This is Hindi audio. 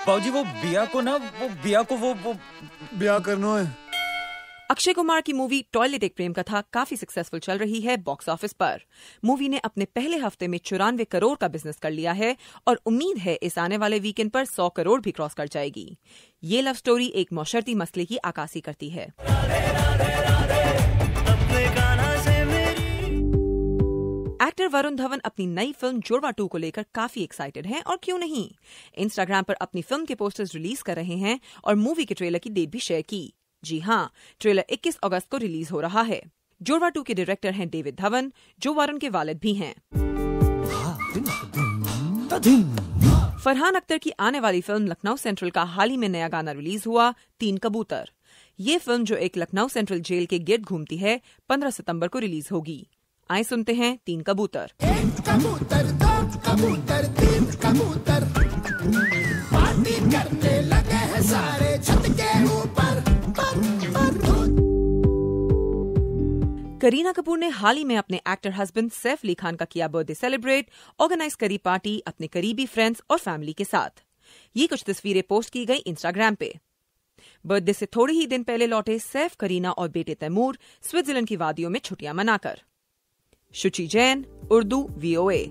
बाबूजी वो बिया को ब्याह करना है। अक्षय कुमार की मूवी टॉयलेट एक प्रेम कथा काफी सक्सेसफुल चल रही है बॉक्स ऑफिस पर। मूवी ने अपने पहले हफ्ते में 94 करोड़ का बिजनेस कर लिया है और उम्मीद है इस आने वाले वीकेंड पर 100 करोड़ भी क्रॉस कर जाएगी। ये लव स्टोरी एक मौशर्ती मसले की अक्कासी करती है। एक्टर वरुण धवन अपनी नई फिल्म जुड़वा 2 को लेकर काफी एक्साइटेड हैं और क्यों नहीं। इंस्टाग्राम पर अपनी फिल्म के पोस्टर्स रिलीज कर रहे हैं और मूवी के ट्रेलर की डेट भी शेयर की। जी हाँ, ट्रेलर 21 अगस्त को रिलीज हो रहा है। जुड़वा 2 के डायरेक्टर हैं डेविड धवन, जो वरुण के वालिद भी हैं। फरहान अख्तर की आने वाली फिल्म लखनऊ सेंट्रल का हाल ही में नया गाना रिलीज हुआ, 3 कबूतर। ये फिल्म जो एक लखनऊ सेंट्रल जेल के गिर्द घूमती है, 15 सितंबर को रिलीज होगी। आइए सुनते हैं 3 कबूतर। एक कबूतर, 2 कबूतर, 3 कबूतर, पार्टी करने लगे हैं सारे छत के ऊपर। करीना कपूर ने हाल ही में अपने एक्टर हस्बैंड सैफ अली खान का किया बर्थडे सेलिब्रेट। ऑर्गेनाइज करी पार्टी अपने करीबी फ्रेंड्स और फैमिली के साथ। ये कुछ तस्वीरें पोस्ट की गई इंस्टाग्राम पे। बर्थडे से थोड़े ही दिन पहले लौटे सैफ, करीना और बेटे तैमूर स्विट्जरलैंड की वादियों में छुट्टियां मनाकर। शुचि जैन, उर्दू, VOA।